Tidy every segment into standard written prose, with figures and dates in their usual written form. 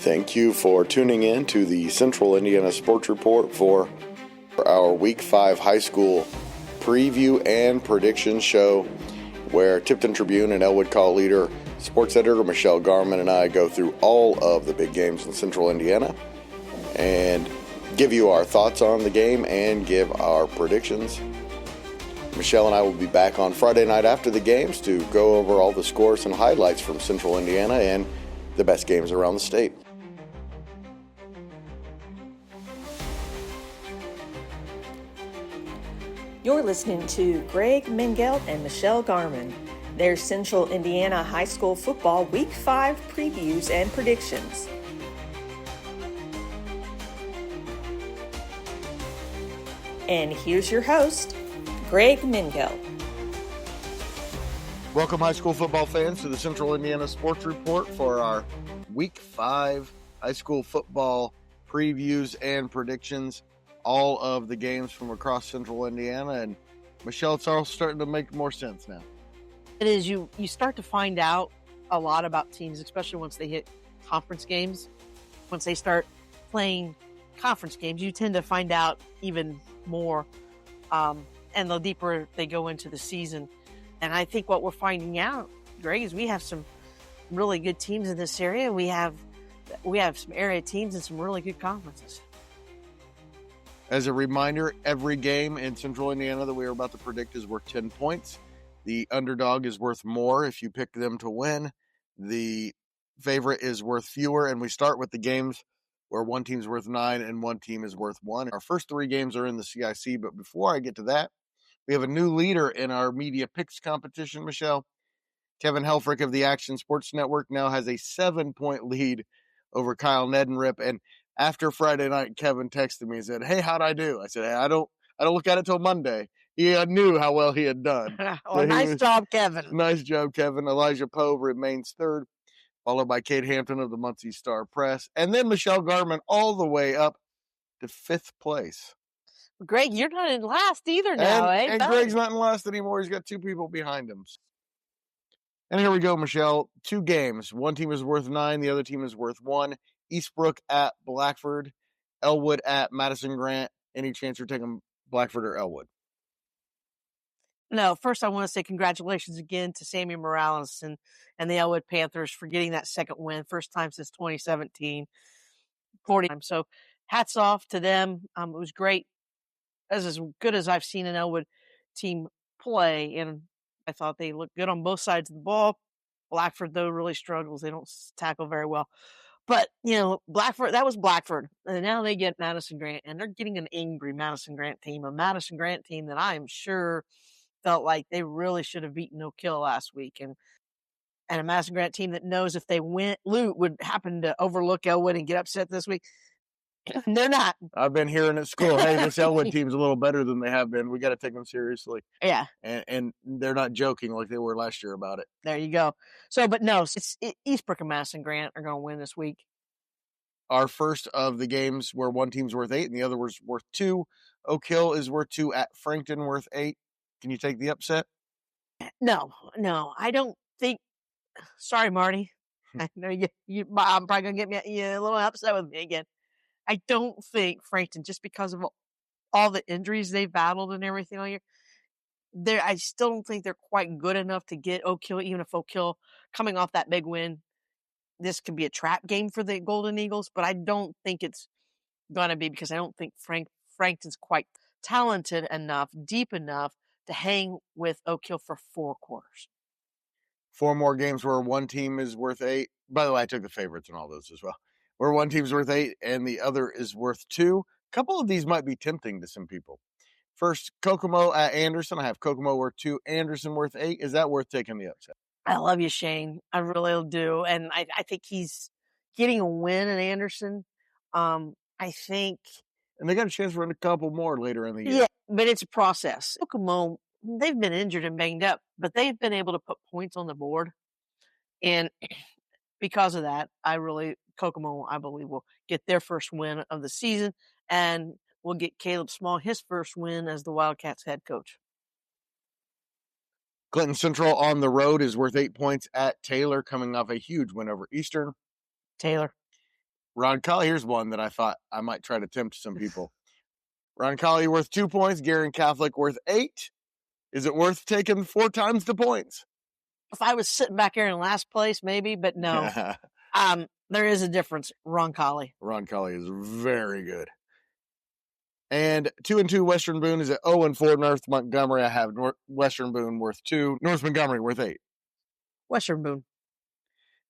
Thank you for tuning in to the Central Indiana Sports Report for our Week 5 high school preview and prediction show, where Tipton Tribune and Elwood Call leader sports editor Michelle Garmon and I go through all of the big games in Central Indiana and give you our thoughts on the game and give our predictions. Michelle and I will be back on Friday night after the games to go over all the scores and highlights from Central Indiana and the best games around the state. You're listening to Greg Mingelt and Michelle Garmon. Their Central Indiana High School Football Week 5 previews and predictions. And here's your host, Greg Mingelt. Welcome, high school football fans, to the Central Indiana Sports Report for our Week 5 high school football previews and predictions. All of the games from across Central Indiana. And Michelle, it's all starting to make more sense now. It is. You start to find out a lot about teams, especially once they hit conference games. Once they start playing conference games, you tend to find out even more. And the deeper they go into the season. And I think what we're finding out, Greg, is we have some really good teams in this area. We have some area teams and some really good conferences. As a reminder, every game in Central Indiana that we are about to predict is worth 10 points. The underdog is worth more if you pick them to win. The favorite is worth fewer, and we start with the games where one team's worth 9 and one team is worth 1. Our first 3 games are in the CIC, but before I get to that, we have a new leader in our media picks competition, Michelle. Kevin Helfrich of the Action Sports Network now has a 7-point lead over Kyle Nedenrip, and after Friday night, Kevin texted me and said, "Hey, how'd I do?" I said, "Hey, I don't look at it till Monday." He knew how well he had done. Well, nice job, Kevin. Nice job, Kevin. Elijah Poe remains third, followed by Kate Hampton of the Muncie Star Press, and then Michelle Garmon all the way up to 5th place. Greg, you're not in last either now, And Greg's not in last anymore. He's got 2 people behind him. And here we go, Michelle. 2 games. One team is worth 9. The other team is worth 1. Eastbrook at Blackford. Elwood at Madison Grant. Any chance you're taking Blackford or Elwood? No, first I want to say congratulations again to Sammy Morales and the Elwood Panthers for getting that second win. First time since 2017. 40 times. So hats off to them. It was great. As good as I've seen an Elwood team play, and I thought they looked good on both sides of the ball. Blackford, though, really struggles. They don't tackle very well. But, Blackford, that was Blackford. And now they get Madison Grant, and they're getting an angry Madison Grant team, a Madison Grant team that I am sure felt like they really should have beaten Oak Hill last week. And a Madison Grant team that knows if they would happen to overlook Elwood and get upset this week. They're not. I've been hearing at school, hey, this Elwood team's a little better than they have been. We got to take them seriously. Yeah. And they're not joking like they were last year about it. There you go. So, but no, Eastbrook and Madison Grant are going to win this week. Our first of the games where one team's worth 8 and the other was worth 2. Oak Hill is worth 2 at Frankton, worth 8. Can you take the upset? No, I don't think. Sorry, Marty. I know I'm probably going to get me a little upset with me again. I don't think Frankton, just because of all the injuries they've battled and everything all year, I still don't think they're quite good enough to get Oak Hill, even if Oak Hill coming off that big win. This could be a trap game for the Golden Eagles, but I don't think it's going to be, because I don't think Frankton's quite talented enough, deep enough to hang with Oak Hill for 4 quarters. 4 more games where one team is worth 8. By the way, I took the favorites in all those as well. Where one team's worth 8 and the other is worth 2. A couple of these might be tempting to some people. First, Kokomo at Anderson. I have Kokomo worth 2, Anderson worth 8. Is that worth taking the upset? I love you, Shane. I really do. And I think he's getting a win in Anderson. I think. And they got a chance for a couple more later in the year. Yeah, but it's a process. Kokomo, they've been injured and banged up, but they've been able to put points on the board. And because of that, Kokomo, I believe, will get their first win of the season, and will get Caleb Small his first win as the Wildcats head coach. Clinton Central on the road is worth 8 points at Taylor, coming off a huge win over Eastern. Taylor. Roncalli, here's one that I thought I might try to tempt some people. Roncalli worth 2 points. Guerin Catholic worth 8. Is it worth taking 4 times the points? If I was sitting back here in last place, maybe, but no. There is a difference. Roncalli. Roncalli is very good. And 2-2 Western Boone is at 0-4 North Montgomery. I have Western Boone worth 2. North Montgomery worth 8. Western Boone.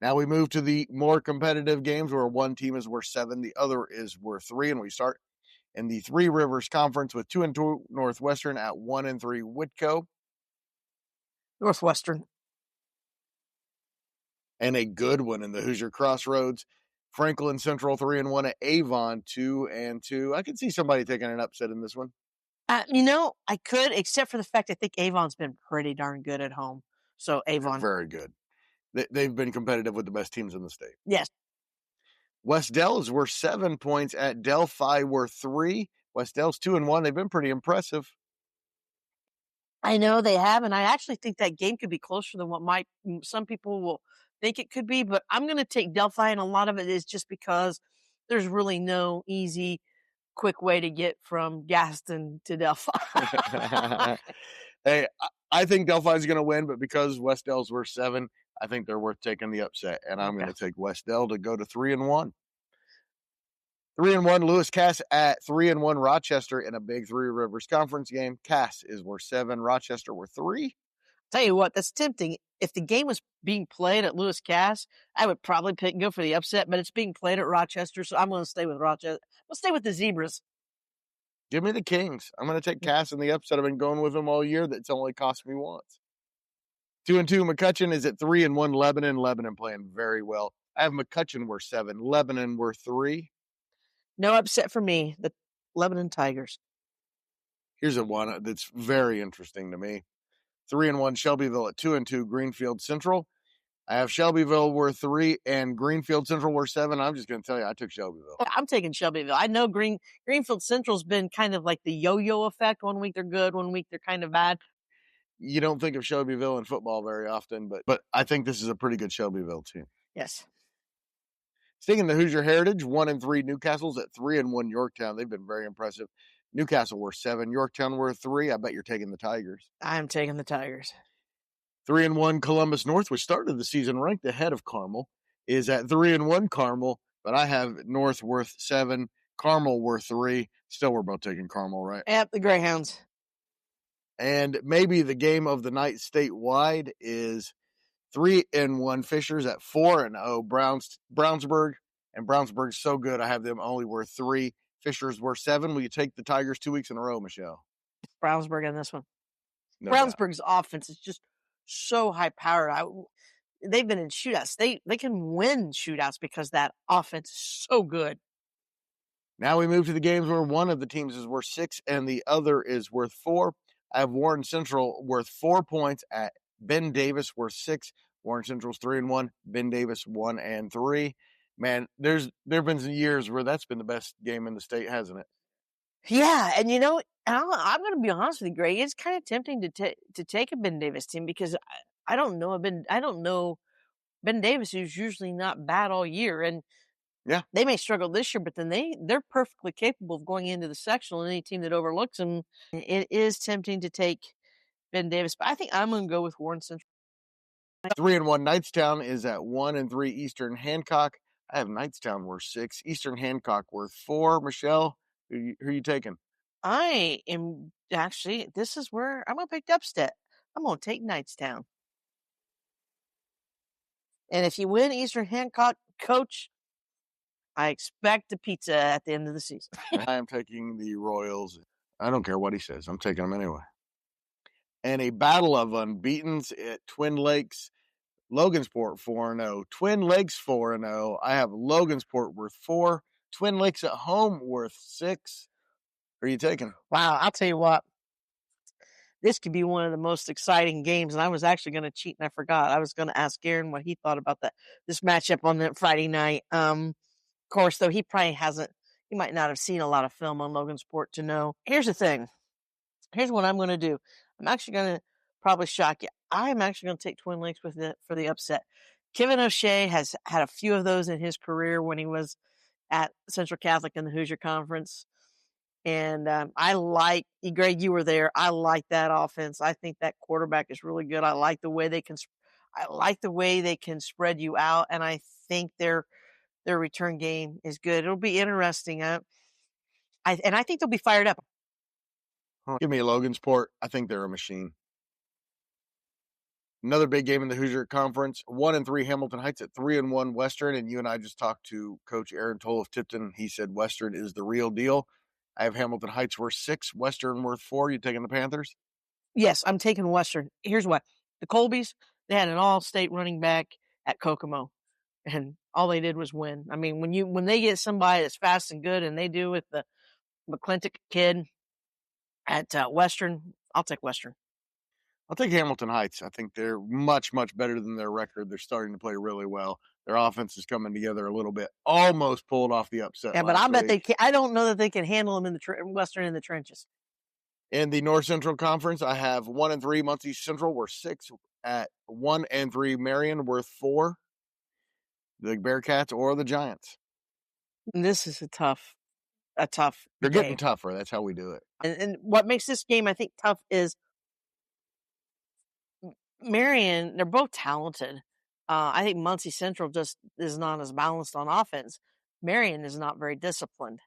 Now we move to the more competitive games where one team is worth 7, the other is worth 3, and we start in the Three Rivers Conference with 2-2 Northwestern at 1-3 Whitco. Northwestern. And a good one in the Hoosier Crossroads. Franklin Central 3-1 at Avon 2-2. I could see somebody taking an upset in this one. I could, except for the fact I think Avon's been pretty darn good at home. So Avon. Very good. They've been competitive with the best teams in the state. Yes. West Dell is worth 7 points at Delphi worth 3. West Dell's 2-1. They've been pretty impressive. I know they have, and I actually think that game could be closer than what some people will think it could be, but I'm going to take Delphi, and a lot of it is just because there's really no easy, quick way to get from Gaston to Delphi. Hey, I think Delphi's going to win, but because West Dell's worth 7, I think they're worth taking the upset, and I'm going to take West Dell to go to 3-1. 3-1 Lewis Cass at 3-1 Rochester in a big Three Rivers Conference game. Cass is worth 7, Rochester worth 3. Tell you what, that's tempting. If the game was being played at Lewis Cass, I would probably go for the upset, but it's being played at Rochester, so I'm going to stay with Rochester. We'll stay with the Zebras. Give me the Kings. I'm going to take Cass in the upset. I've been going with them all year. That's only cost me once. 2-2 McCutcheon is at 3-1 Lebanon. Lebanon playing very well. I have McCutcheon worth 7, Lebanon worth 3. No upset for me. The Lebanon Tigers. Here's a one that's very interesting to me. 3-1 Shelbyville at 2-2 Greenfield Central. I have Shelbyville worth 3 and Greenfield Central worth 7. I'm just going to tell you, I took Shelbyville. I'm taking Shelbyville. I know Greenfield Central's been kind of like the yo-yo effect. 1 week they're good, 1 week they're kind of bad. You don't think of Shelbyville in football very often, but I think this is a pretty good Shelbyville team. Yes. Sticking to Hoosier Heritage, 1-3 Newcastle's at 3-1 Yorktown. They've been very impressive. Newcastle worth 7, Yorktown worth 3. I bet you're taking the Tigers. I'm taking the Tigers. 3-1 Columbus North, which started the season ranked ahead of Carmel, is at 3-1 Carmel, but I have North worth 7, Carmel worth 3. Still, we're both taking Carmel, right? Yep, the Greyhounds. And maybe the game of the night statewide is 3-1 Fishers at 4-0 Brownsburg, and Brownsburg's so good I have them only worth 3. Fishers worth 7. Will you take the Tigers 2 weeks in a row, Michelle? Brownsburg in this one. No Brownsburg's doubt. offense is just so high powered. They've been in shootouts. They can win shootouts because that offense is so good. Now we move to the games where one of the teams is worth 6 and the other is worth 4. I have Warren Central worth 4 points at Ben Davis worth 6. Warren Central's 3-1. Ben Davis 1-3. Man, there's been some years where that's been the best game in the state, hasn't it? Yeah, and I'm going to be honest with you, Greg. It's kind of tempting to take a Ben Davis team because I don't know Ben Davis, who's usually not bad all year, and yeah, they may struggle this year, but then they're perfectly capable of going into the sectional. And any team that overlooks them, it is tempting to take Ben Davis, but I think I'm going to go with Warren Central. 3-1 Knightstown is at 1-3 Eastern Hancock. I have Knightstown worth 6, Eastern Hancock worth 4. Michelle, who are you taking? I am actually. This is where I'm going to pick upset. I'm going to take Knightstown. And if you win Eastern Hancock, coach, I expect a pizza at the end of the season. I am taking the Royals. I don't care what he says. I'm taking them anyway. And a battle of unbeatens at Twin Lakes. Logansport 4-0. Twin Lakes 4-0. I have Logansport worth 4. Twin Lakes at home worth 6. Who are you taking? Wow, I'll tell you what. This could be one of the most exciting games, and I was actually going to cheat, and I forgot. I was going to ask Aaron what he thought about this matchup on that Friday night. Of course, though, he might not have seen a lot of film on Logansport to know. Here's the thing. Here's what I'm going to do. I'm actually going to probably shock you. I'm actually going to take Twin Lakes for the upset. Kevin O'Shea has had a few of those in his career when he was at Central Catholic in the Hoosier Conference. And I like, Greg, you were there. I like that offense. I think that quarterback is really good. I like the way they can spread you out, and I think their return game is good. It'll be interesting. I think they'll be fired up. Give me Logansport. I think they're a machine. Another big game in the Hoosier Conference. 1-3 Hamilton Heights at 3-1 Western. And you and I just talked to Coach Aaron Tolle of Tipton. He said Western is the real deal. I have Hamilton Heights worth 6, Western worth 4. You taking the Panthers? Yes, I'm taking Western. Here's what. The Colbys, they had an all-state running back at Kokomo, and all they did was win. I mean, when they get somebody that's fast and good, and they do with the McClintock kid at Western, I'll take Western. I'll take Hamilton Heights. I think they're much, much better than their record. They're starting to play really well. Their offense is coming together a little bit. Almost pulled off the upset. Yeah, but I bet they can. I don't know that they can handle them in the Western in the trenches. In the North Central Conference, I have 1-3 Muncie Central worth 6 at 1-3 Marion worth 4. The Bearcats or the Giants. This is a tough. They're game. Getting tougher. That's how we do it. And what makes this game, I think, tough is Marion. They're both talented. I think Muncie Central just is not as balanced on offense. Marion is not very disciplined.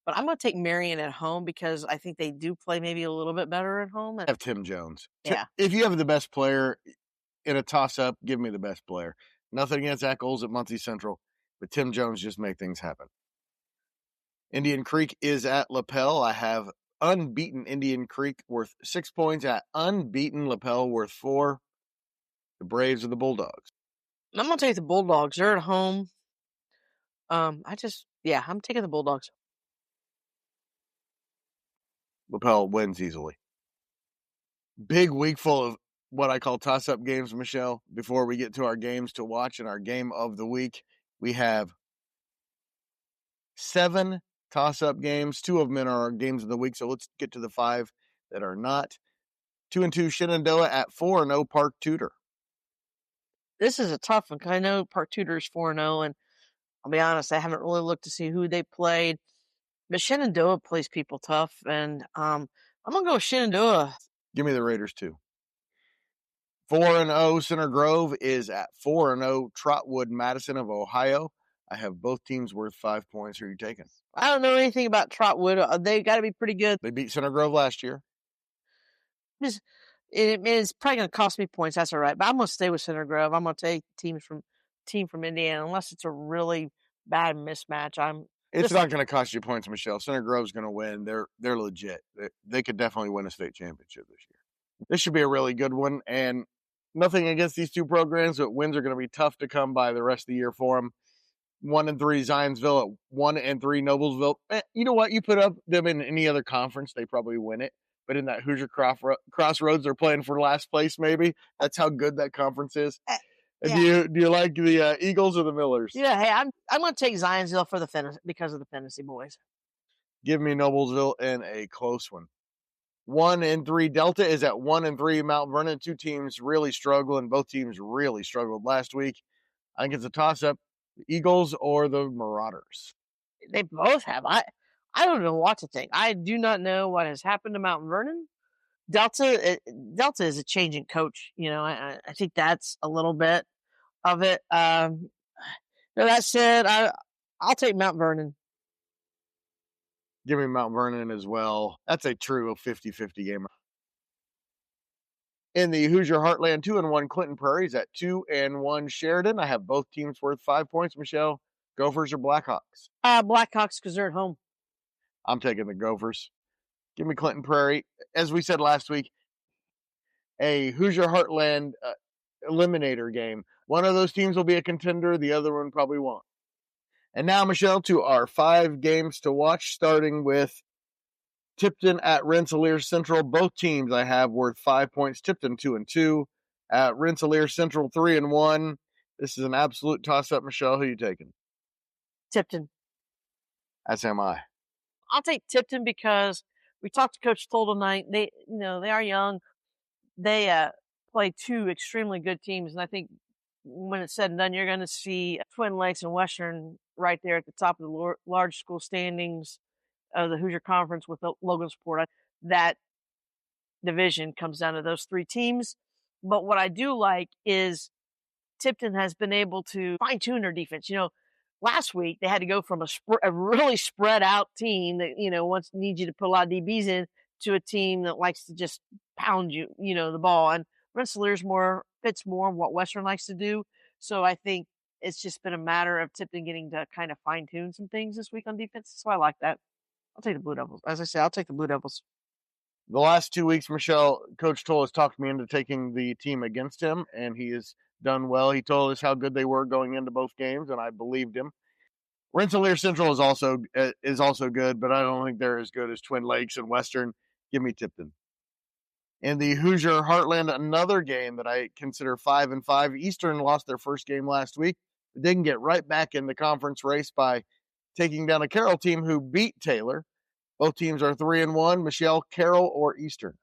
But I'm going to take Marion at home because I think they do play maybe a little bit better at home. I have Tim Jones. Yeah. If you have the best player in a toss-up, give me the best player. Nothing against Zach Oles at Muncie Central, but Tim Jones just make things happen. Indian Creek is at Lapel. I have unbeaten Indian Creek worth 6 points at unbeaten Lapel worth 4. The Braves or the Bulldogs? I'm going to take the Bulldogs. They're at home. I'm taking the Bulldogs. Lapel wins easily. Big week full of what I call toss-up games, Michelle. Before we get to our games to watch and our game of the week, we have 7 toss-up games. 2 of them are our games of the week, so let's get to the 5 that are not. 2-2 Shenandoah at 4-0 Park Tudor. This is a tough one because I know Park Tudor is 4-0, and I'll be honest, I haven't really looked to see who they played. But Shenandoah plays people tough, and I'm going to go with Shenandoah. Give me the Raiders, too. 4-0 Center Grove is at 4-0 Trotwood Madison of Ohio. I have both teams worth 5 points. Who are you taking? I don't know anything about Trotwood. They got to be pretty good. They beat Center Grove last year. It's probably going to cost me points. That's all right. But I'm going to stay with Center Grove. I'm going to take team from Indiana, unless it's a really bad mismatch. It's not going to cost you points, Michelle. Center Grove's going to win. They're legit. They could definitely win a state championship this year. This should be a really good one. And nothing against these 2 programs, but wins are going to be tough to come by the rest of the year for them. 1-3 Zionsville at 1-3 Noblesville. You know what? You put up them in any other conference, they probably win it. But in that Hoosier Crossroads, they're playing for last place. Maybe that's how good that conference is. Yeah. Do you like the Eagles or the Millers? Yeah, hey, I'm going to take Zionsville for because of the Fantasy Boys. Give me Noblesville in a close one. 1-3 Delta is at 1-3 Mount Vernon. 2 teams really struggling. Both teams really struggled last week. I think it's a toss-up. The Eagles or the Marauders? They both have. I don't know what to think. I do not know what has happened to Mount Vernon. Delta is a changing coach. You know, I think that's a little bit of it. That said, I'll take Mount Vernon. Give me Mount Vernon as well. That's a true 50-50 game. In the Hoosier Heartland, 2-1 Clinton Prairies at 2-1 Sheridan. I have both teams worth 5 points. Michelle, Gophers or Blackhawks? Blackhawks because they're at home. I'm taking the Gophers. Give me Clinton Prairie. As we said last week, a Hoosier Heartland eliminator game. One of those teams will be a contender. The other one probably won't. And now, Michelle, to our 5 games to watch, starting with Tipton at Rensselaer Central. Both teams I have worth 5 points. Tipton 2-2. At Rensselaer Central 3-1. This is an absolute toss-up, Michelle. Who are you taking? Tipton. As am I. I'll take Tipton because we talked to Coach Tolle tonight. They are young. They play 2 extremely good teams, and I think when it's said and done, you're going to see Twin Lakes and Western right there at the top of the large school standings of the Hoosier Conference with Logansport. That division comes down to those three teams. But what I do like is Tipton has been able to fine-tune their defense. Last week they had to go from a really spread out team that, needs you to put a lot of DBs in, to a team that likes to just pound you, the ball. And Rensselaer's fits more what Western likes to do. So I think it's just been a matter of Tipton getting to kind of fine-tune some things this week on defense. So I like that. I'll take the Blue Devils. As I say, I'll take the Blue Devils. The last 2 weeks, Michelle, Coach Tolle has talked me into taking the team against him, and he has done well. He told us how good they were going into both games, and I believed him. Rensselaer Central is also good, but I don't think they're as good as Twin Lakes and Western. Give me Tipton. In the Hoosier Heartland, another game that I consider 5-5. Eastern lost their first game last week, but they can get right back in the conference race by taking down a Carroll team who beat Taylor. Both teams are 3-1. Michelle, Carroll or Eastern?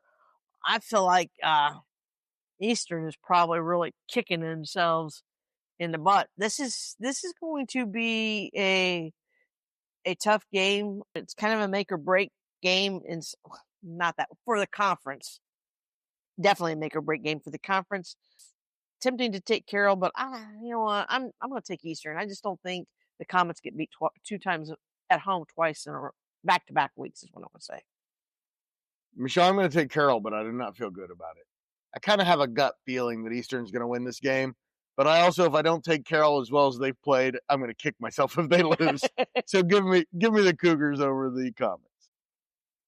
I feel like Eastern is probably really kicking themselves in the butt. This is going to be a tough game. It's kind of a make or break game, not that for the conference. Definitely a make or break game for the conference. Tempting to take Carroll, but you know what? I'm going to take Eastern. I just don't think the Comets get beat 2 times at home, twice in a back-to-back weeks is what I'm going to say. Michelle, I'm going to take Carroll, but I do not feel good about it. I kind of have a gut feeling that Eastern's going to win this game, but I also, if I don't take Carroll as well as they've played, I'm going to kick myself if they lose. So give me the Cougars over the Comets.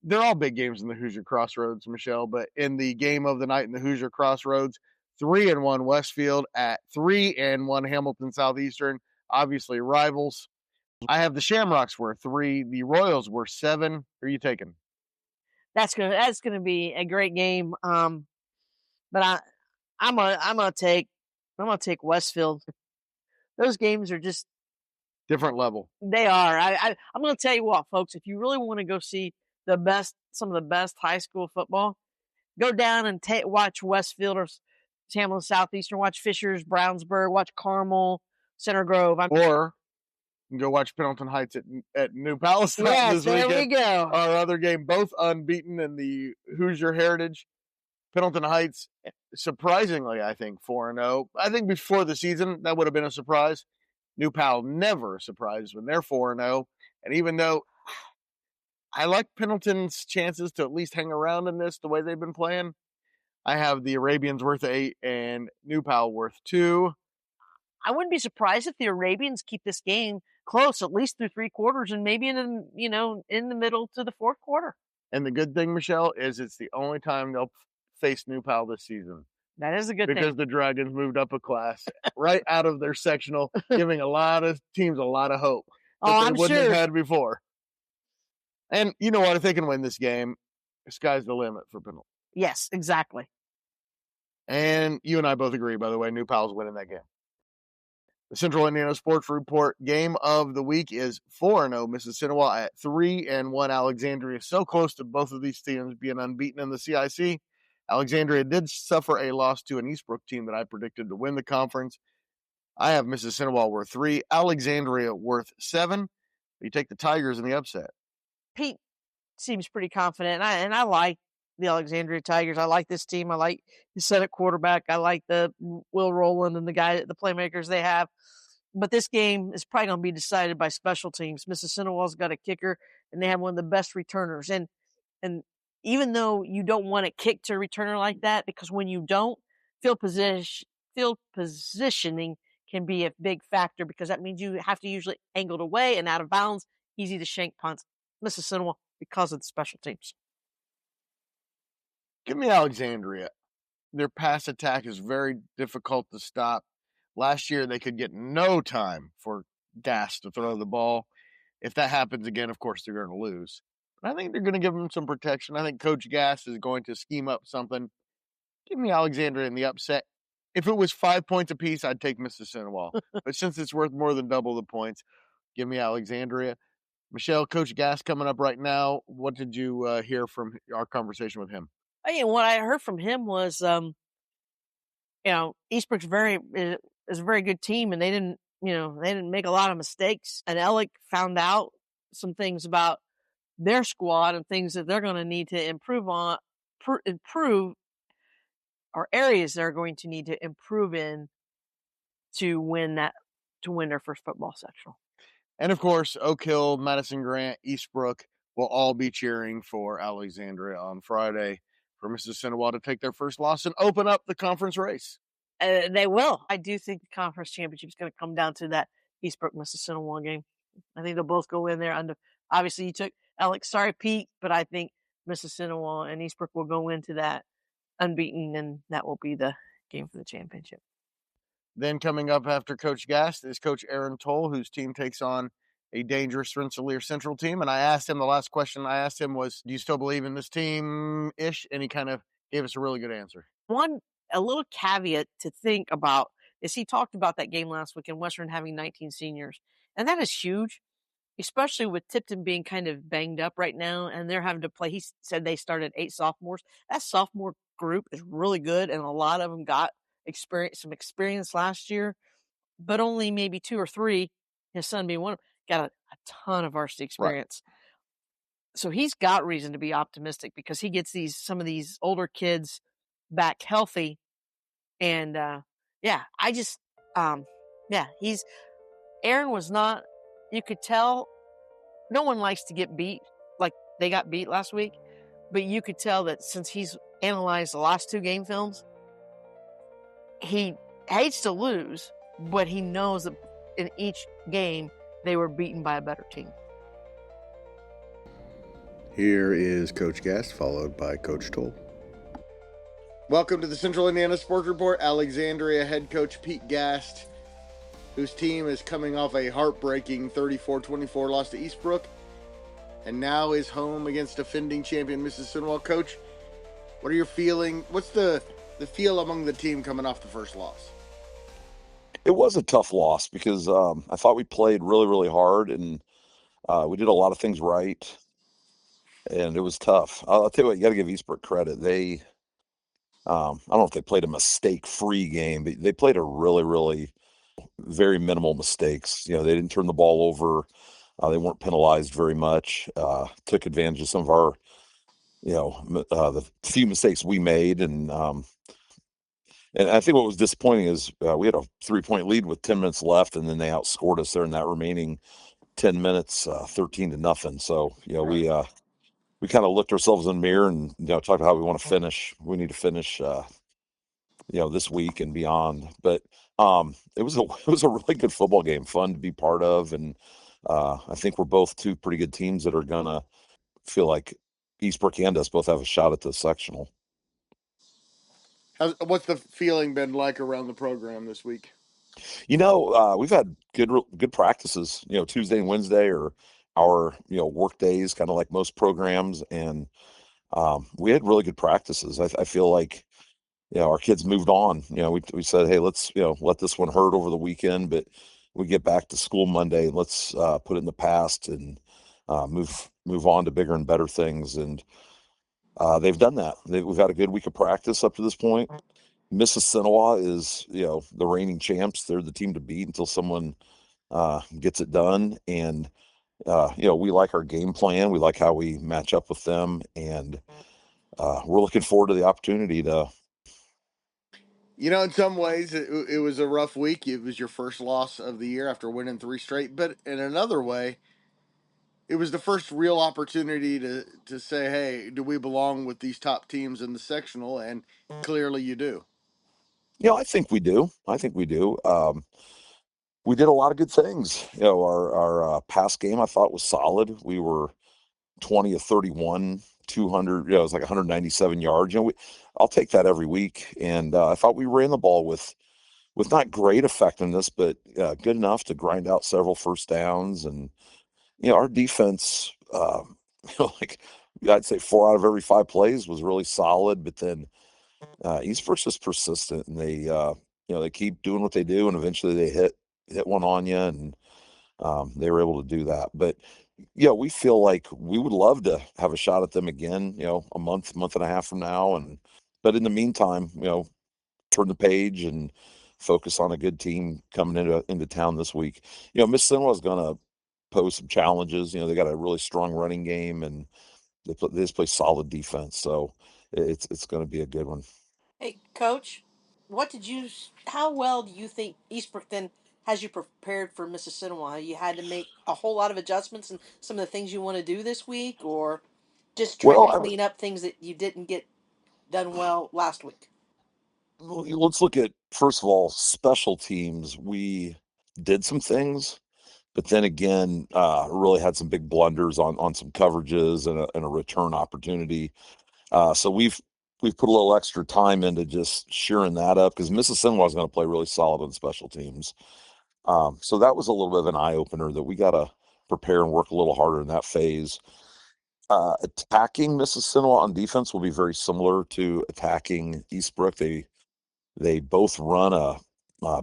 They're all big games in the Hoosier Crossroads, Michelle, but in the game of the night in the Hoosier Crossroads, 3-1 Westfield at 3-1 Hamilton Southeastern, obviously rivals. I have the Shamrocks were 3, the Royals were 7. Who are you taking? That's gonna be a great game. But I'm gonna take Westfield. Those games are just different level. They are. I'm gonna tell you what, folks. If you really want to go see some of the best high school football, go down and watch Westfield or Hamilton Southeastern. Watch Fishers, Brownsburg. Watch Carmel, Center Grove. Or you can go watch Pendleton Heights at New Palestine this weekend. There we go. Our other game, both unbeaten in the Hoosier Heritage. Pendleton Heights, surprisingly, I think 4-0. I think before the season, that would have been a surprise. New Pal never a surprise when they're 4-0. And even though I like Pendleton's chances to at least hang around in this the way they've been playing, I have the Arabians worth 8 and New Pal worth 2. I wouldn't be surprised if the Arabians keep this game close, at least through 3 quarters, and maybe in the middle to the 4th quarter. And the good thing, Michelle, is it's the only time they'll face New Pal this season. That is a good thing. Because the Dragons moved up a class right out of their sectional, giving a lot of teams a lot of hope that they wouldn't have had before. And you know what? If they can win this game, the sky's the limit for Pendleton. Yes, exactly. And you and I both agree, by the way, New Pal's winning that game. The Central Indiana Sports Report game of the week is 4-0 Mississinewa at 3-1 Alexandria. So close to both of these teams being unbeaten in the CIC. Alexandria did suffer a loss to an Eastbrook team that I predicted to win the conference. I have Mississinewa worth 3, Alexandria worth 7. You take the Tigers in the upset. Pete seems pretty confident, and I like the Alexandria Tigers. I like this team. I like the Senate quarterback. I like the Will Rowland and the playmakers they have. But this game is probably going to be decided by special teams. Mississinewa's got a kicker, and they have one of the best returners. And even though you don't want to kick to a returner like that, because when you don't, field positioning can be a big factor, because that means you have to usually angle it away and out of bounds, easy to shank punts. Mississinewa, because of the special teams. Give me Alexandria. Their pass attack is very difficult to stop. Last year, they could get no time for Gast to throw the ball. If that happens again, of course, they're going to lose. But I think they're going to give them some protection. I think Coach Gast is going to scheme up something. Give me Alexandria in the upset. If it was 5 points apiece, I'd take Mississinewa. But since it's worth more than double the points, give me Alexandria. Michelle, Coach Gast coming up right now. What did you hear from our conversation with him? What I heard from him was, Eastbrook's is a very good team, and they didn't they didn't make a lot of mistakes. And Ellick found out some things about their squad and things that they're going to need to improve on, or areas they're going to need to improve in to win their first football sectional. And of course, Oak Hill, Madison Grant, Eastbrook will all be cheering for Alexandria on Friday for Mississinewa to take their first loss and open up the conference race. They will. I do think the conference championship is going to come down to that Eastbrook Mississinewa game. I think they'll both go in there obviously you took Alex. Sorry, Pete, but I think Mississinewa and Eastbrook will go into that unbeaten, and that will be the game for the championship. Then coming up after Coach Gast is Coach Aaron Tolle, whose team takes on a dangerous Rensselaer Central team. And I asked him, the last question I asked him was, do you still believe in this team-ish? And he kind of gave us a really good answer. A little caveat to think about is he talked about that game last week in Western having 19 seniors. And that is huge, especially with Tipton being kind of banged up right now, and they're having to play. He said they started 8 sophomores. That sophomore group is really good, and a lot of them got some experience last year, but only maybe 2 or 3, his son being one of them, got a ton of varsity experience. Right. So he's got reason to be optimistic because he gets some of these older kids back healthy. And Aaron was not, you could tell, no one likes to get beat like they got beat last week, but you could tell that since he's analyzed the last 2 game films, he hates to lose, but he knows that in each game they were beaten by a better team. Here is Coach Gast, followed by Coach Tolle. Welcome to the Central Indiana Sports Report. Alexandria head coach Pete Gast, whose team is coming off a heartbreaking 34-24 loss to Eastbrook, and now is home against defending champion Mississinewa. Coach, what are your feelings? What's the feel among the team coming off the first loss? It was a tough loss because I thought we played really, really hard, and we did a lot of things right, and it was tough. I'll tell you what, you got to give Eastbrook credit. They, I don't know if they played a mistake-free game, but they played a really, really very minimal mistakes. They didn't turn the ball over. They weren't penalized very much. Took advantage of some of our, the few mistakes we made, and I think what was disappointing is we had a 3-point lead with 10 minutes left, and then they outscored us there in that remaining 10 minutes, 13-0. So, we kind of looked ourselves in the mirror and, talked about how we want to finish. We need to finish, this week and beyond. But it was a really good football game, fun to be part of. And I think we're both 2 pretty good teams that are going to feel like Eastbrook and us both have a shot at the sectional. What's the feeling been like around the program this week? We've had good practices. Tuesday and Wednesday are our work days, kind of like most programs, and we had really good practices. I feel like our kids moved on. We said, hey, let's let this one hurt over the weekend, but we get back to school Monday. Let's put it in the past and move on to bigger and better things. And they've done that. We've had a good week of practice up to this point. Mississinewa is, the reigning champs. They're the team to beat until someone gets it done. And, we like our game plan. We like how we match up with them. And we're looking forward to the opportunity to. In some ways, it was a rough week. It was your first loss of the year after winning 3 straight. But in another way, it was the first real opportunity to say, hey, do we belong with these top teams in the sectional? And clearly you do. I think we do. We did a lot of good things. Our pass game I thought was solid. We were 20 of 31, 200. It was like 197 yards. I'll take that every week. And I thought we ran the ball with not great effectiveness, but good enough to grind out several first downs. And our defense, I'd say 4 out of every 5 plays was really solid. But then Eastbrook's just persistent, and they keep doing what they do, and eventually they hit one on you, and they were able to do that. But we feel like we would love to have a shot at them again, a month and a half from now. But in the meantime, turn the page and focus on a good team coming into town this week. Mississinewa is going to pose some challenges. They got a really strong running game, and they just play solid defense. So it's going to be a good one. Hey, Coach, how well do you think Eastbrook then has you prepared for Mississinewa? You had to make a whole lot of adjustments and some of the things you want to do this week, or just trying Well, to clean up things that you didn't get done well last week? let's look at, first of all, special teams. We did some things, but then again, really had some big blunders on some coverages and a return opportunity. So we've put a little extra time into just shearing that up because Mississinewa is going to play really solid on special teams. So that was a little bit of an eye opener that we got to prepare and work a little harder in that phase. Attacking Mississinewa on defense will be very similar to attacking Eastbrook. They both run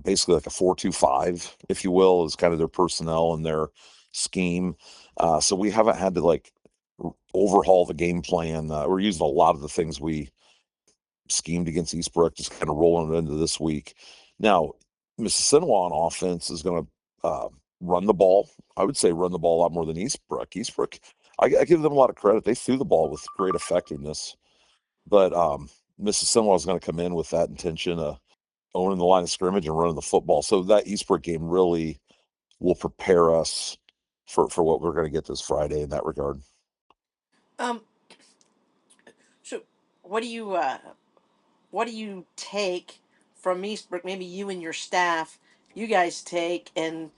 basically like a 4-2-5, if you will, is kind of their personnel and their scheme. So we haven't had to like overhaul the game plan. We're using a lot of the things we schemed against Eastbrook, just kind of rolling it into this week. Now, Mississinewa on offense is going to run the ball. I would say run the ball a lot more than Eastbrook. Eastbrook, I give them a lot of credit. They threw the ball with great effectiveness, but Mississinewa is going to come in with that intention of owning the line of scrimmage and running the football. So that Eastbrook game really will prepare us for what we're going to get this Friday in that regard. Um, so what do you take from Eastbrook? Maybe you and your staff, you guys take and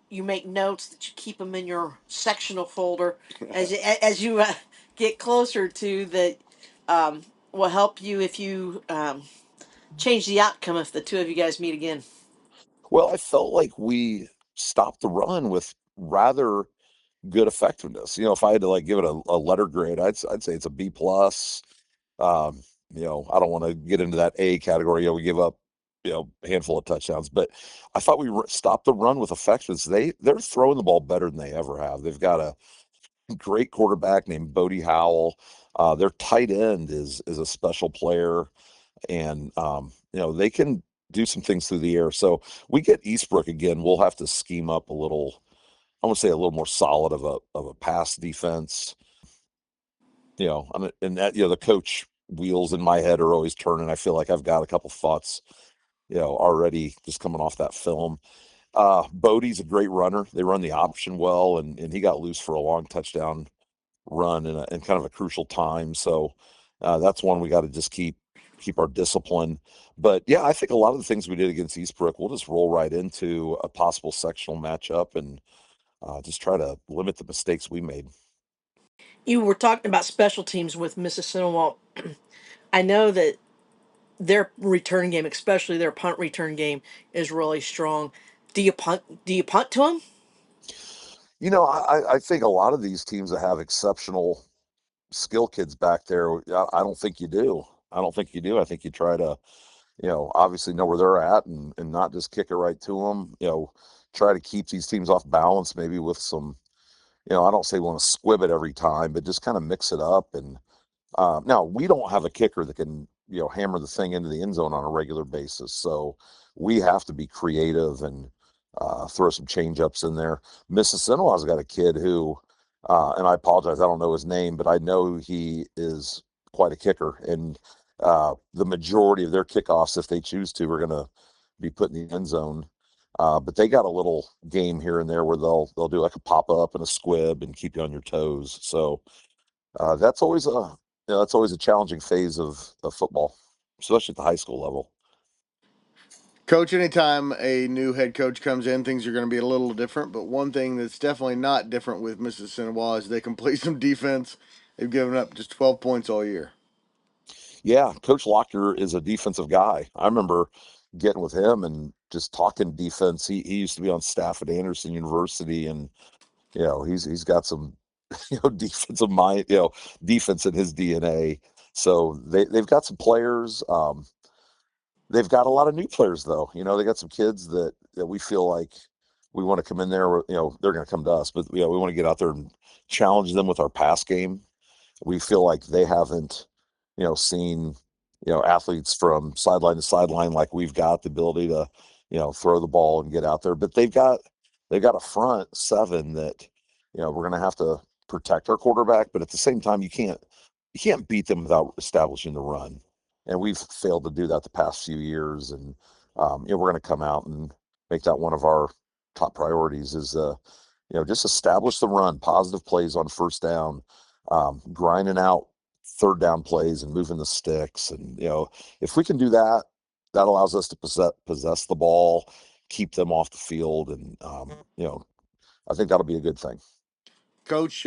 you make notes that you keep them in your sectional folder as you get closer to that will help you if you change the outcome if the two of you guys meet again. Well, I felt like we stopped the run with rather good effectiveness. If I had to like give it a letter grade, I'd say it's a B plus. Um, I don't want to get into that A category. We give up, a handful of touchdowns, but I thought we stopped the run with effectiveness. They're throwing the ball better than they ever have. They've got a great quarterback named Bodie Howell. Their tight end is a special player, and they can do some things through the air. So we get Eastbrook again. We'll have to scheme up a little. I want to say a little more solid of a pass defense. And that the coach wheels in my head are always turning. I feel like I've got a couple thoughts, already just coming off that film. Bodie's a great runner. They run the option well, and he got loose for a long touchdown run in kind of a crucial time. So that's one we got to just keep our discipline. But yeah, I think a lot of the things we did against Eastbrook, we'll just roll right into a possible sectional matchup and just try to limit the mistakes we made. You were talking about special teams with Mississippi. I know that their return game, especially their punt return game, is really strong. Do you punt? Do you punt to them? I think a lot of these teams that have exceptional skill kids back there, I don't think you do. I don't think you do. I think you try to, obviously know where they're at and not just kick it right to them. Try to keep these teams off balance, maybe with some, I don't say we want to squib it every time, but just kind of mix it up. And now we don't have a kicker that can, hammer the thing into the end zone on a regular basis. So we have to be creative and throw some change ups in there. Mississinewa's got a kid who, and I apologize, I don't know his name, but I know he is quite a kicker. And the majority of their kickoffs, if they choose to, are going to be put in the end zone. But they got a little game here and there where they'll do like a pop up and a squib and keep you on your toes. So that's always a challenging phase of football, especially at the high school level. Coach, anytime a new head coach comes in, things are going to be a little different. But one thing that's definitely not different with Mississinewa is they can play some defense. They've given up just 12 points all year. Yeah, Coach Lochner is a defensive guy. I remember getting with him and just talking defense. He used to be on staff at Anderson University, and he's got some defensive mind, defense in his DNA. So they've got some players. They've got a lot of new players though. They got some kids that we feel like we want to come in there. They're going to come to us, but we want to get out there and challenge them with our pass game. We feel like they haven't, seen athletes from sideline to sideline, like we've got the ability to, throw the ball and get out there. But they've got a front seven that, we're going to have to protect our quarterback. But at the same time, you can't beat them without establishing the run. And we've failed to do that the past few years. And, we're going to come out and make that one of our top priorities is, just establish the run, positive plays on first down, grinding out third down plays and moving the sticks. And, if we can do that, that allows us to possess the ball, keep them off the field. And, I think that'll be a good thing. Coach,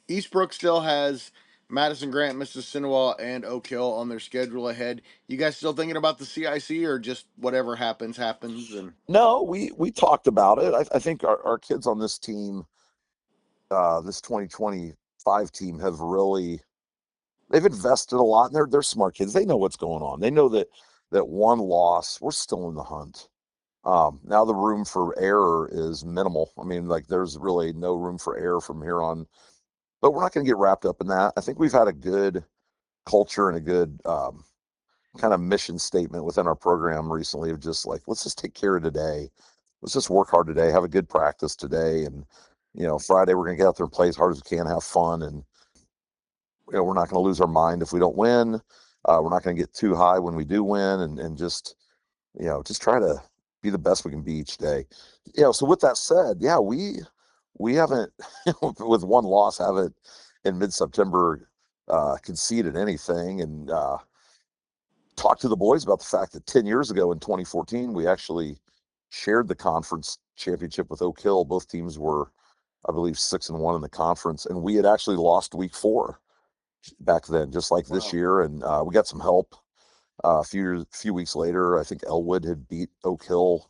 Eastbrook still has Madison, Grant, Mississinewa, and Oak Hill on their schedule ahead. You guys still thinking about the CIC, or just whatever happens? And No, we talked about it. I think our kids on this team, this 2025 team, they've invested a lot, and they're smart kids. They know what's going on. They know that one loss, we're still in the hunt. Now the room for error is minimal. I mean, like, there's really no room for error from here on, but we're not going to get wrapped up in that. I think we've had a good culture and a good kind of mission statement within our program recently of just like, let's just take care of today. Let's just work hard today, have a good practice today. And, Friday we're going to get out there and play as hard as we can, have fun. And, we're not going to lose our mind if we don't win. We're not going to get too high when we do win, and just try to be the best we can be each day. So with that said, yeah, we haven't, with one loss, haven't in mid-September conceded anything. And talked to the boys about the fact that 10 years ago in 2014, we actually shared the conference championship with Oak Hill. Both teams were, I believe, 6-1 in the conference, and we had actually lost week 4 back then, just like this year. And we got some help a few weeks later. I think Elwood had beat Oak Hill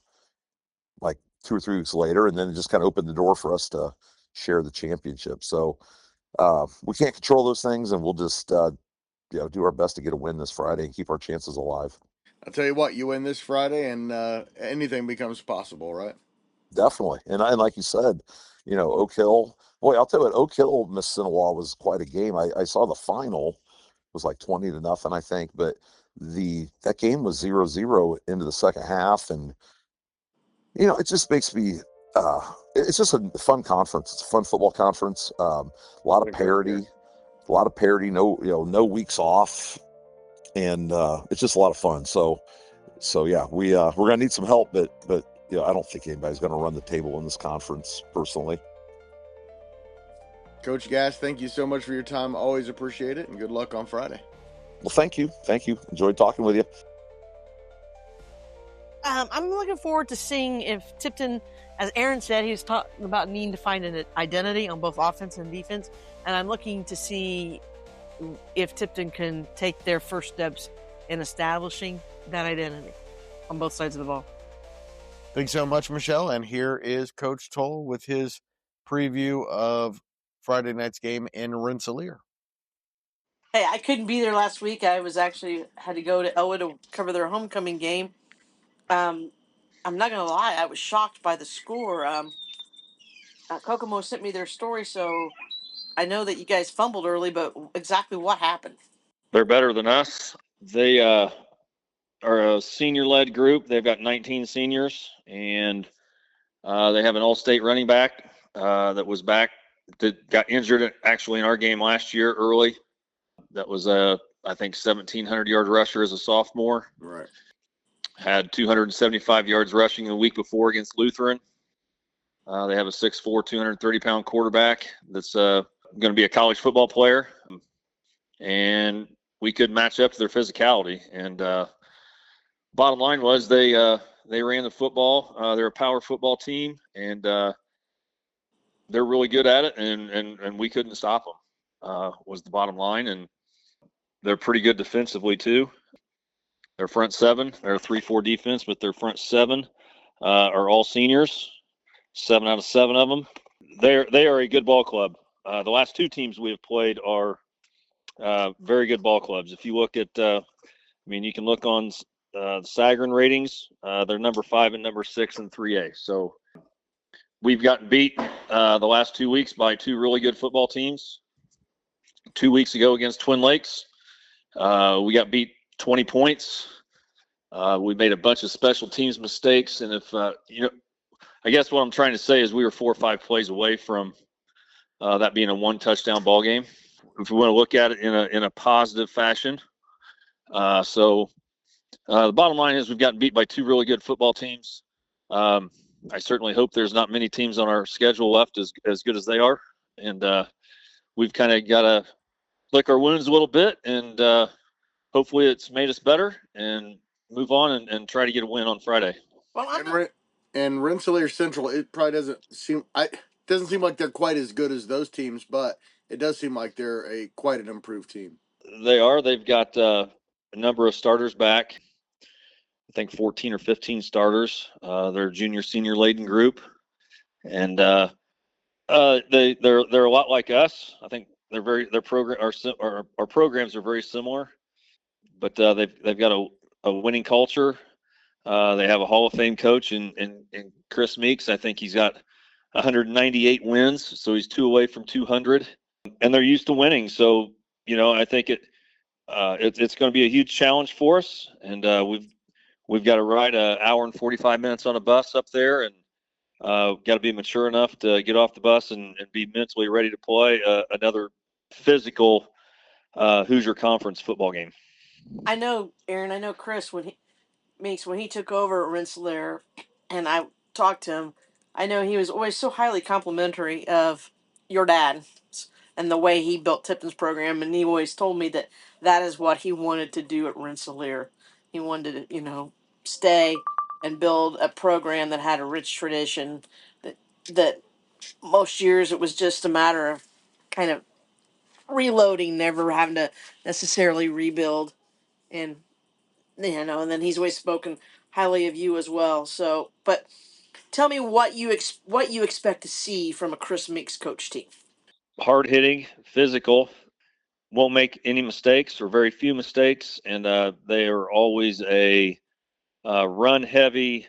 like 2 or 3 weeks later, and then it just kind of opened the door for us to share the championship. So we can't control those things, and we'll just do our best to get a win this Friday and keep our chances alive. I'll tell you what, you win this Friday, and anything becomes possible, right? Definitely. And like you said, Oak Hill, boy, I'll tell you what, Oak Hill, Mississinewa was quite a game. I saw the final was like 20-0, I think, but that game was 0-0 into the second half. And, it just makes me, it's just a fun conference. It's a fun football conference. A lot of parity, no weeks off. And it's just a lot of fun. So yeah, we're going to need some help, but I don't think anybody's going to run the table in this conference personally. Coach Gast, thank you so much for your time. Always appreciate it, and good luck on Friday. Well, thank you. Enjoyed talking with you. I'm looking forward to seeing if Tipton, as Aaron said, he was talking about needing to find an identity on both offense and defense, and I'm looking to see if Tipton can take their first steps in establishing that identity on both sides of the ball. Thanks so much, Michelle. And here is Coach Tolle with his preview of Friday night's game in Rensselaer. Hey, I couldn't be there last week. I was actually had to go to Elwood to cover their homecoming game. I'm not going to lie. I was shocked by the score. Kokomo sent me their story, so I know that you guys fumbled early, but exactly what happened? They're better than us. They are a senior-led group. They've got 19 seniors, and they have an all-state running back that got injured actually in our game last year early. That was I think 1,700-yard rusher as a sophomore. Right. Had 275 yards rushing the week before against Lutheran. They have a 6'4", 230-pound quarterback that's going to be a college football player. And we could match up to their physicality. And bottom line was they ran the football. They're a power football team, and they're really good at it, and we couldn't stop them, was the bottom line. And they're pretty good defensively too. Their front seven, they're a 3-4 defense, but their front seven are all seniors, 7 out of 7 of them. They are a good ball club. The last 2 teams we have played are very good ball clubs. If you look at, you can look on the Sagarin ratings. They're number 5 and number 6 in 3A. So we've gotten beat the last 2 weeks by 2 really good football teams. 2 weeks ago against Twin Lakes, we got beat 20 points. We made a bunch of special teams mistakes, and if I guess what I'm trying to say is we were 4 or 5 plays away from that being a 1 touchdown ball game. If we want to look at it in a positive fashion, so the bottom line is we've gotten beat by 2 really good football teams. I certainly hope there's not many teams on our schedule left as good as they are, and we've kind of got to lick our wounds a little bit, and hopefully it's made us better and move on and try to get a win on Friday. Well, and Rensselaer Central, it probably doesn't seem like they're quite as good as those teams, but it does seem like they're quite an improved team. They are. They've got a number of starters back. I think 14 or 15 starters. They're a junior senior laden group, and they're a lot like us. I think our programs are very similar, but they've got a winning culture. They have a Hall of Fame coach in Chris Meeks. I think he's got 198 wins, so he's 2 away from 200, and they're used to winning. So I think it's going to be a huge challenge for us, and we've got to ride an hour and 45 minutes on a bus up there, and got to be mature enough to get off the bus and be mentally ready to play another physical Hoosier Conference football game. I know, Aaron. I know Chris when he took over at Rensselaer, and I talked to him. I know he was always so highly complimentary of your dad and the way he built Tipton's program, and he always told me that is what he wanted to do at Rensselaer. He wanted to, stay and build a program that had a rich tradition. That most years it was just a matter of kind of reloading, never having to necessarily rebuild, and and then he's always spoken highly of you as well. So, but tell me what you expect to see from a Chris Meeks coach team. Hard hitting, physical, won't make any mistakes or very few mistakes, and they are always a run heavy,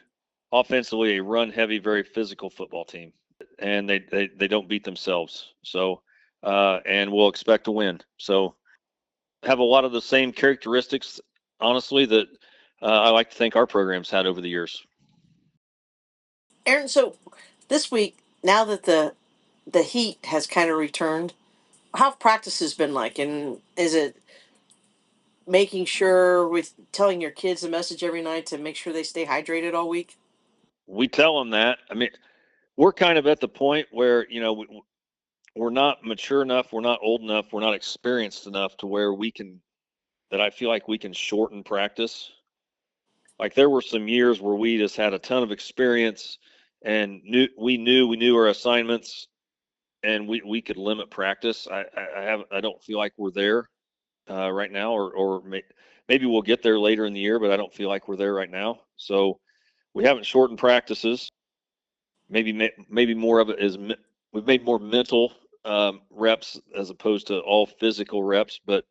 offensively a run heavy, very physical football team, and they don't beat themselves. So, and we'll expect to win. So, have a lot of the same characteristics, honestly, that I like to think our programs had over the years. Aaron, so this week, now that the heat has kind of returned, how have practices been like? And is it making sure with telling your kids a message every night to make sure they stay hydrated all week? We tell them that. I mean, we're kind of at the point where we're not mature enough, we're not old enough, we're not experienced enough to where that I feel like we can shorten practice. Like there were some years where we just had a ton of experience and we knew our assignments, and we could limit practice. I don't feel like we're there right now, or maybe we'll get there later in the year, but I don't feel like we're there right now. So we haven't shortened practices. Maybe more of it is we've made more mental reps as opposed to all physical reps, but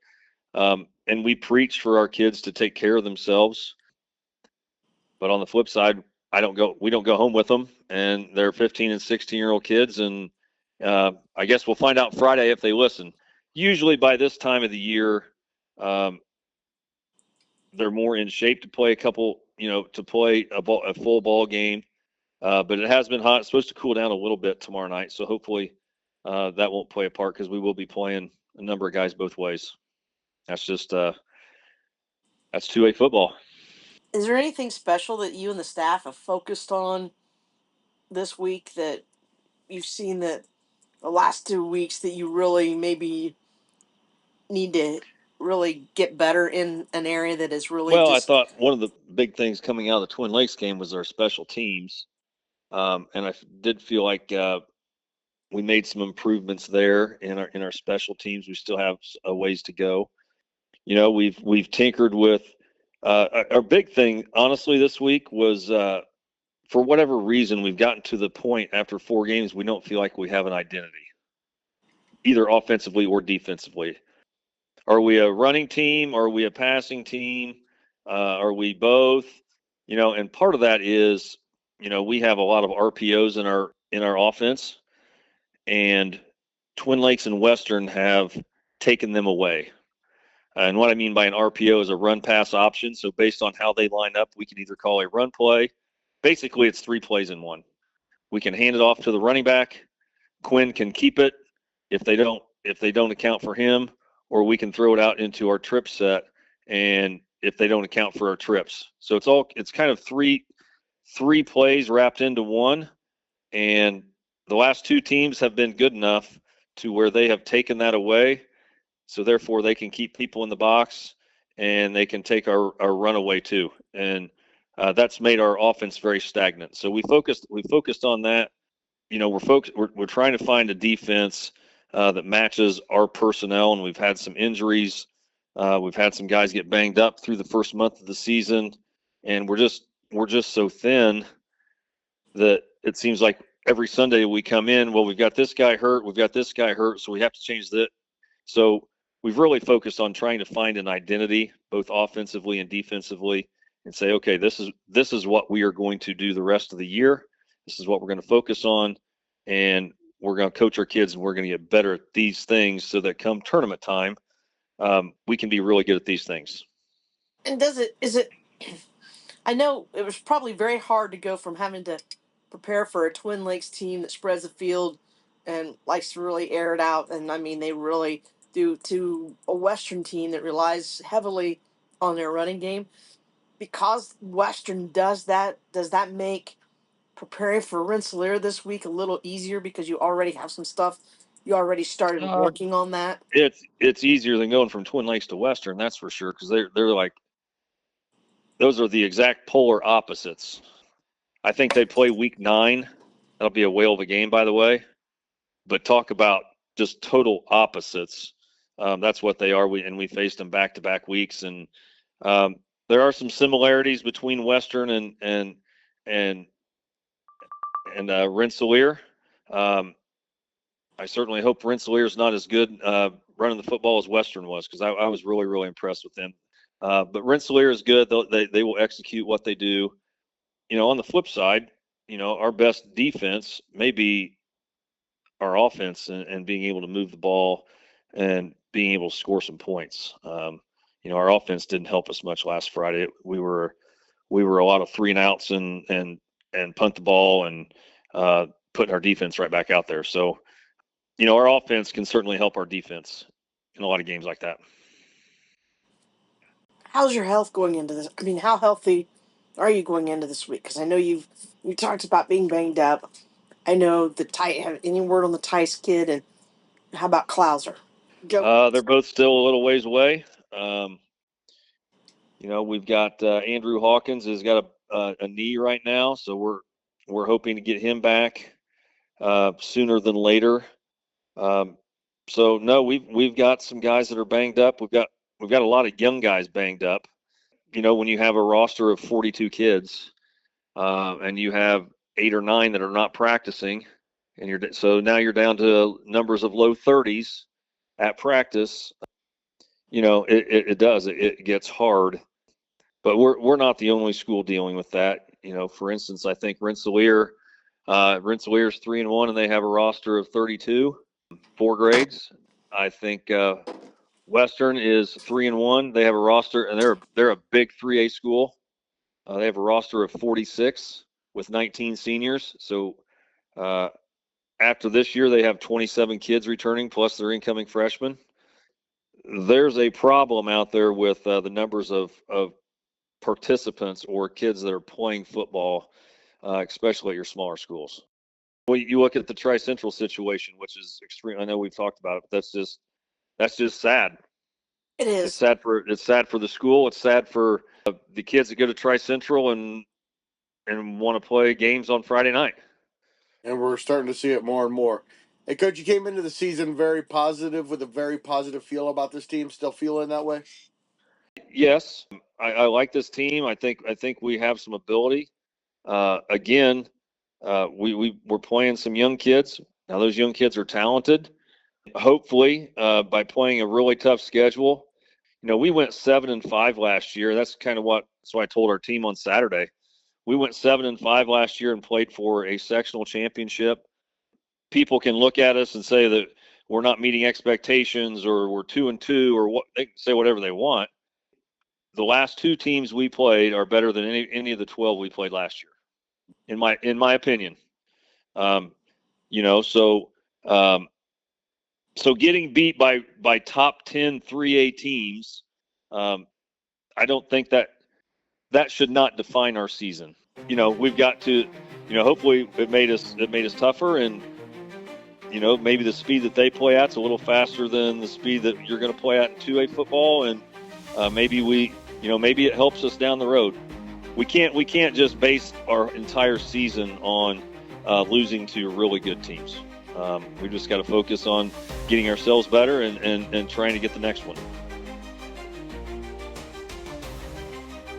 and we preach for our kids to take care of themselves. But on the flip side, we don't go home with them, and they're 15 and 16-year-old kids, and I guess we'll find out Friday if they listen. Usually by this time of the year, they're more in shape to play a full ball game. But it has been hot. It's supposed to cool down a little bit tomorrow night, so hopefully that won't play a part because we will be playing a number of guys both ways. That's just that's 2A football. Is there anything special that you and the staff have focused on this week that you've seen that the last 2 weeks that you really maybe need to really get better in an area that is really I thought one of the big things coming out of the Twin Lakes game was our special teams. And I did feel like we made some improvements there in our special teams. We still have a ways to go. We've tinkered with our big thing, honestly, this week was for whatever reason, we've gotten to the point after 4 games, we don't feel like we have an identity, either offensively or defensively. Are we a running team? Are we a passing team? Are we both? And part of that is, we have a lot of RPOs in our offense, and Twin Lakes and Western have taken them away. And what I mean by an RPO is a run pass option. So based on how they line up, we can either call a run play. Basically, it's 3 plays in one. We can hand it off to the running back. Quinn can keep it if they don't account for him, or we can throw it out into our trip set, and if they don't account for our trips. So it's kind of three plays wrapped into one. And the last 2 teams have been good enough to where they have taken that away. So therefore they can keep people in the box and they can take our runaway too. And that's made our offense very stagnant. So we focused on that. You know, we're trying to find a defense that matches our personnel, and we've had some injuries. We've had some guys get banged up through the first month of the season, and we're just so thin that it seems like every Sunday we come in, well, we've got this guy hurt, so we have to change that. So we've really focused on trying to find an identity, both offensively and defensively, and say, okay, this is what we are going to do the rest of the year. This is what we're going to focus on, and we're going to coach our kids, and we're going to get better at these things so that come tournament time, we can be really good at these things. And I know it was probably very hard to go from having to prepare for a Twin Lakes team that spreads the field and likes to really air it out. And I mean, they really do, to a Western team that relies heavily on their running game. Because Western does that make preparing for Rensselaer this week a little easier because you already have some stuff you already started working on that? It's easier than going from Twin Lakes to Western, that's for sure, because they're like, those are the exact polar opposites. I think they play week 9. That'll be a whale of a game, by the way. But talk about just total opposites. That's what they are. We faced them back-to-back weeks, and there are some similarities between Western and Rensselaer. I certainly hope Rensselaer is not as good running the football as Western was, because I was really, really impressed with them. But Rensselaer is good. They will execute what they do. You know, on the flip side, you know, our best defense may be our offense and being able to move the ball and being able to score some points. You know, our offense didn't help us much last Friday. We were a lot of 3 and outs and punt the ball and putting our defense right back out there. So, you know, our offense can certainly help our defense in a lot of games like that. How's your health going into this? I mean, how healthy are you going into this week? Because I know you talked about being banged up. I know have any word on the Tice kid, and how about Clouser? They're both still a little ways away. You know, we've got Andrew Hawkins has got a knee right now, so we're hoping to get him back sooner than later. So no, we've got some guys that are banged up. We've got a lot of young guys banged up. You know, when you have a roster of 42 kids, and you have 8 or 9 that are not practicing, and so now you're down to numbers of low 30s at practice. You know, it gets hard. But we're not the only school dealing with that. You know, for instance, I think Rensselaer's 3-1, and they have a roster of 32, 4 grades. I think Western is 3-1. They have a roster, and they're a big 3A school. They have a roster of 46 with 19 seniors. So after this year, they have 27 kids returning plus their incoming freshmen. There's a problem out there with the numbers of participants or kids that are playing football, especially at your smaller schools. Well, you look at the Tri-Central situation, which is extreme. I know we've talked about it, but that's just sad. It is. It's sad for the school. It's sad for the kids that go to Tri-Central and want to play games on Friday night. And we're starting to see it more and more. Hey, Coach, you came into the season very positive with a very positive feel about this team. Still feeling that way? Yes, I like this team. I think we have some ability. Again, we're playing some young kids. Now those young kids are talented. Hopefully, by playing a really tough schedule, you know, we went 7-5 last year. That's what I told our team on Saturday. We went 7-5 last year and played for a sectional championship. People can look at us and say that we're not meeting expectations or we're 2-2 or what, they can say whatever they want. The last 2 teams we played are better than any of the 12 we played last year, in my opinion. So getting beat by top 10 3A teams, I don't think that should not define our season. We've got to, hopefully it made us tougher, and maybe the speed that they play at's a little faster than the speed that you're going to play at in 2A football, and maybe it helps us down the road. We can't just base our entire season on losing to really good teams. We just got to focus on getting ourselves better and trying to get the next one.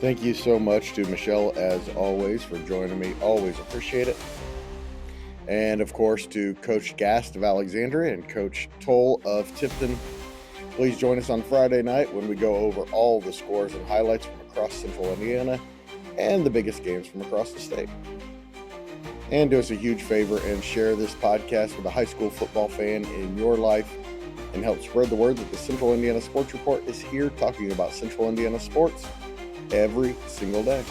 Thank you so much to Michelle, as always, for joining me. Always appreciate it. And, of course, to Coach Gast of Alexandria and Coach Tolle of Tipton. Please join us on Friday night when we go over all the scores and highlights from across Central Indiana and the biggest games from across the state. And do us a huge favor and share this podcast with a high school football fan in your life and help spread the word that the Central Indiana Sports Report is here talking about Central Indiana sports every single day.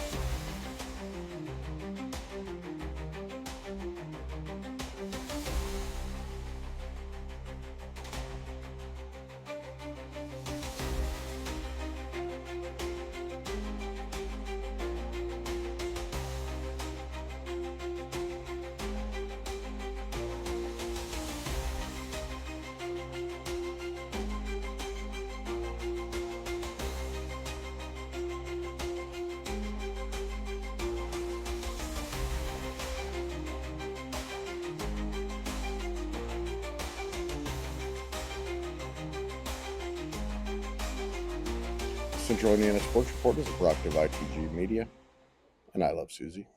Central Indiana Sports Report is brought to you by ITG Media, and I love Susie.